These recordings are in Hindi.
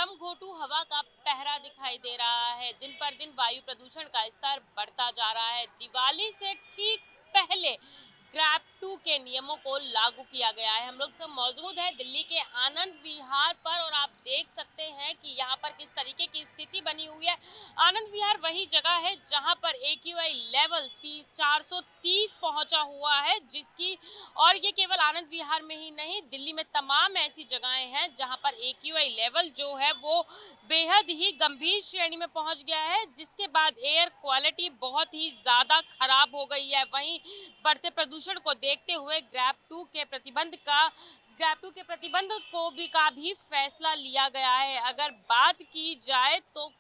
दम घोटू हवा का पहरा दिखाई दे रहा है। दिन पर दिन वायु प्रदूषण का स्तर बढ़ता जा रहा है। दिवाली से ठीक पहले ग्रैब 2 के नियमों को लागू किया गया है। हम लोग सब मौजूद हैं दिल्ली के आनंद विहार पर और आप देख सकते हैं कि यहाँ पर किस तरीके की स्थिति बनी हुई है। आनंद विहार वही जगह है जहाँ पर AQI लेवल 430 पहुंचा हुआ है, जिसकी और ये केवल आनंद विहार में ही नहीं, दिल्ली में तमाम ऐसी जगहें हैं जहाँ पर AQI लेवल जो है वो बेहद ही गंभीर श्रेणी में पहुंच गया है, जिसके बाद एयर क्वालिटी बहुत ही ज्यादा खराब हो गई है। वहीं बढ़ते प्रदूषण को देखते हुए ग्रैब 2 के प्रतिबंध का भी फैसला लिया गया है। अगर बात की जाए तो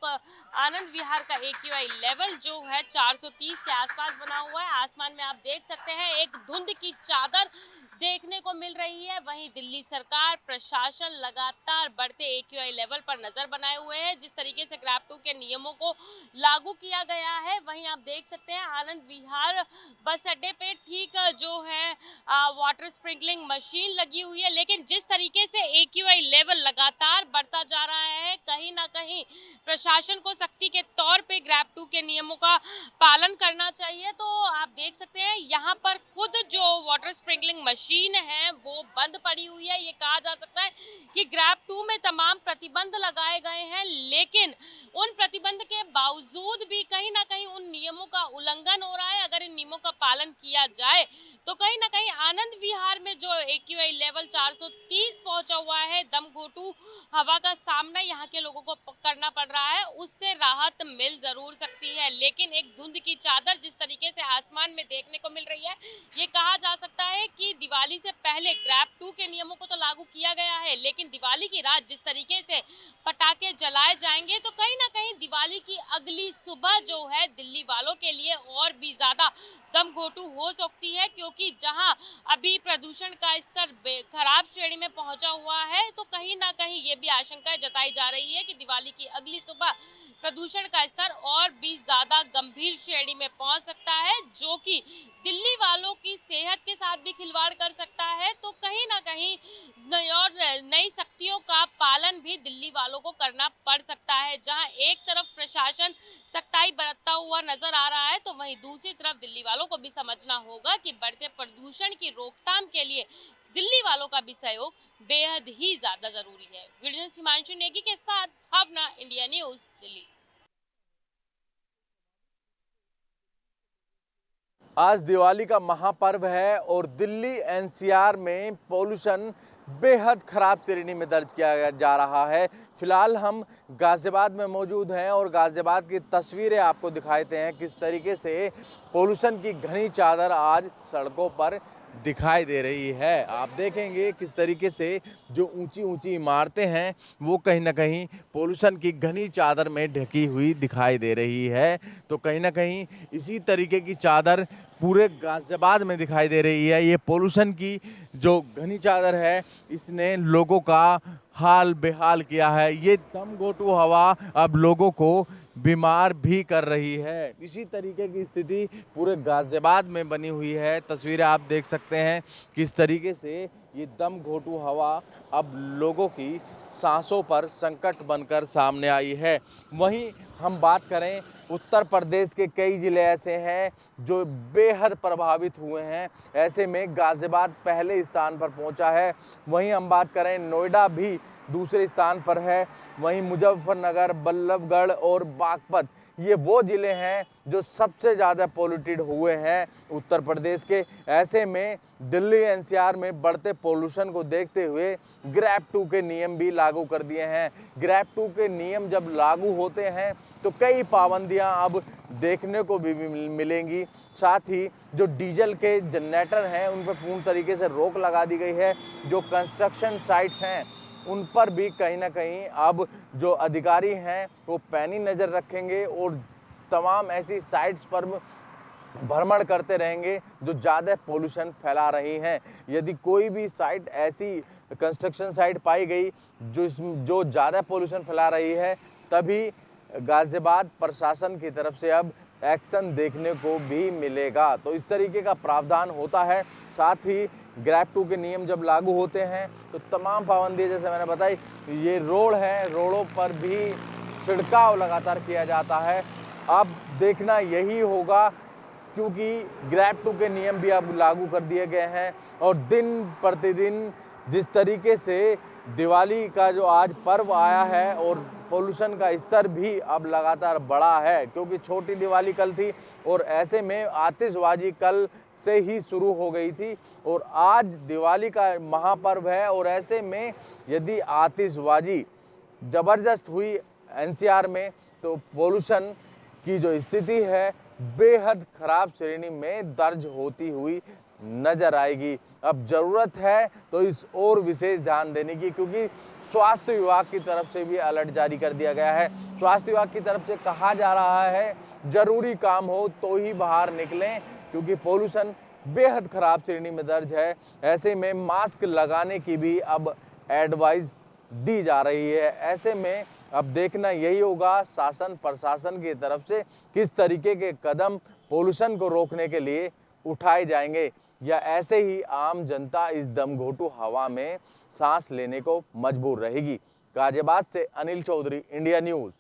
आनंद विहार का AQI लेवल जो है 430 के आसपास बना हुआ है। आसमान में आप देख सकते हैं एक धुंध की चादर देखने को मिल रही है। वहीं दिल्ली सरकार प्रशासन लगातार बढ़ते AQI लेवल पर नजर बनाए हुए है। जिस तरीके से ग्रैब 2 के नियमों को लागू किया गया है, वहीं आप देख सकते हैं आनंद विहार बस अड्डे पे ठीक जो है वाटर स्प्रिंकलिंग मशीन लगी हुई है। लेकिन जिस तरीके से AQI लेवल लगातार बढ़ता जा रहा है, कहीं ना कहीं प्रशासन को सख्ती के तौर पे ग्रैब 2 के नियमों का पालन करना चाहिए। तो आप देख सकते हैं यहाँ पर खुद जो वाटर स्प्रिंकलिंग मशीन है वो बंद पड़ी हुई है। ये कहा जा सकता है कि ग्रैब 2 में तमाम प्रतिबंध लगाए गए हैं, लेकिन उन प्रतिबंध के बावजूद भी कहीं ना कहीं उन नियमों का उल्लंघन हो रहा है। अगर इन नियमों का पालन किया जाए तो कहीं ना कहीं आनंद विहार में जो AQI लेवल 430 पहुंचा हुआ है, दम घोटू हवा का सामना यहाँ के लोगों को करना पड़ रहा है, उससे राहत मिल जरूर सकती है। लेकिन एक धुंध की चादर जिस तरीके से आसमान में देखने को मिल रही है, ये कहा जा सकता है कि दिवाली से पहले ग्रैब 2 के नियमों को तो लागू किया गया है, लेकिन दिवाली की रात जिस तरीके से पटाखे जलाए जाएंगे तो कहीं ना कहीं दिवाली की अगली सुबह जो है दिल्ली वालों के लिए और भी ज्यादा दम घोटू हो सकती है, क्योंकि जहां अभी प्रदूषण का स्तर खराब श्रेणी में पहुंचा हुआ है, तो कहीं ना कहीं ये भी आशंकाएं जताई जा रही है कि दिवाली की अगली सुबह प्रदूषण का स्तर और भी ज्यादा गंभीर श्रेणी में पहुंच सकता है, जो कि दिल्ली वालों की सेहत के साथ भी खिलवाड़ कर सकता है। तो कहीं ना कहीं नई सख्तियों का पालन भी दिल्ली वालों को करना पड़ सकता है। जहां एक तरफ प्रशासन सख्ताई बरतता हुआ नजर आ रहा है, तो वहीं दूसरी तरफ दिल्ली वालों को भी समझना होगा कि बढ़ते प्रदूषण की रोकथाम के लिए दिल्ली वालों का भी सहयोग बेहद ही ज्यादा जरूरी है। वीडियो हिमांशु नेगी के साथ भावना, इंडिया न्यूज, दिल्ली। आज दिवाली का महापर्व है और दिल्ली NCR में पॉल्यूशन बेहद खराब श्रेणी में दर्ज किया जा रहा है। फिलहाल हम गाजियाबाद में मौजूद हैं और गाजियाबाद की तस्वीरें आपको दिखाते हैं किस तरीके से पॉल्यूशन की घनी चादर आज सड़कों पर दिखाई दे रही है। आप देखेंगे किस तरीके से जो ऊंची ऊंची इमारतें हैं वो कहीं ना कहीं पॉल्यूशन की घनी चादर में ढकी हुई दिखाई दे रही है। तो कहीं ना कहीं इसी तरीके की चादर पूरे गाजियाबाद में दिखाई दे रही है। ये पॉल्यूशन की जो घनी चादर है इसने लोगों का हाल बेहाल किया है। ये दम घोटू हवा अब लोगों को बीमार भी कर रही है। इसी तरीके की स्थिति पूरे गाजियाबाद में बनी हुई है। तस्वीरें आप देख सकते हैं किस तरीके से ये दम घोटू हवा अब लोगों की सांसों पर संकट बनकर सामने आई है। वहीं हम बात करें उत्तर प्रदेश के कई ज़िले ऐसे हैं जो बेहद प्रभावित हुए हैं, ऐसे में गाजियाबाद पहले स्थान पर पहुंचा है। वहीं हम बात करें नोएडा भी दूसरे स्थान पर है। वहीं मुजफ्फरनगर, बल्लभगढ़ और बागपत ये वो ज़िले हैं जो सबसे ज़्यादा पॉल्यूटेड हुए हैं उत्तर प्रदेश के। ऐसे में दिल्ली NCR में बढ़ते पॉल्यूशन को देखते हुए ग्रैब 2 के नियम भी लागू कर दिए हैं। ग्रैब 2 के नियम जब लागू होते हैं तो कई पाबंदियां अब देखने को भी मिलेंगी। साथ ही जो डीजल के जनरेटर हैं उन पर पूर्ण तरीके से रोक लगा दी गई है। जो कंस्ट्रक्शन साइट्स हैं उन पर भी कहीं ना कहीं अब जो अधिकारी हैं वो पैनी नज़र रखेंगे और तमाम ऐसी साइट्स पर भ्रमण करते रहेंगे जो ज़्यादा पोल्यूशन फैला रही हैं। यदि कोई भी साइट ऐसी कंस्ट्रक्शन साइट पाई गई जो ज़्यादा पोल्यूशन फैला रही है, तभी गाजियाबाद प्रशासन की तरफ से अब एक्शन देखने को भी मिलेगा। तो इस तरीके का प्रावधान होता है। साथ ही ग्रैब 2 के नियम जब लागू होते हैं तो तमाम पाबंदी, जैसे मैंने बताई, ये रोड है, रोडों पर भी छिड़काव लगातार किया जाता है। अब देखना यही होगा, क्योंकि ग्रैब 2 के नियम भी अब लागू कर दिए गए हैं और दिन प्रतिदिन जिस तरीके से दिवाली का जो आज पर्व आया है और पोल्यूशन का स्तर भी अब लगातार बढ़ा है, क्योंकि छोटी दिवाली कल थी और ऐसे में आतिशबाजी कल से ही शुरू हो गई थी और आज दिवाली का महापर्व है और ऐसे में यदि आतिशबाजी ज़बरदस्त हुई एनसीआर में तो पोल्यूशन की जो स्थिति है बेहद खराब श्रेणी में दर्ज होती हुई नजर आएगी। अब जरूरत है तो इस और विशेष ध्यान देने की, क्योंकि स्वास्थ्य विभाग की तरफ से भी अलर्ट जारी कर दिया गया है। स्वास्थ्य विभाग की तरफ से कहा जा रहा है जरूरी काम हो तो ही बाहर निकलें, क्योंकि पोल्यूशन बेहद खराब श्रेणी में दर्ज है। ऐसे में मास्क लगाने की भी अब एडवाइस दी जा रही है। ऐसे में अब देखना यही होगा शासन प्रशासन की तरफ से किस तरीके के कदम पोल्यूशन को रोकने के लिए उठाए जाएंगे, या ऐसे ही आम जनता इस दमघोटू हवा में सांस लेने को मजबूर रहेगी। गाजियाबाद से अनिल चौधरी, इंडिया न्यूज़।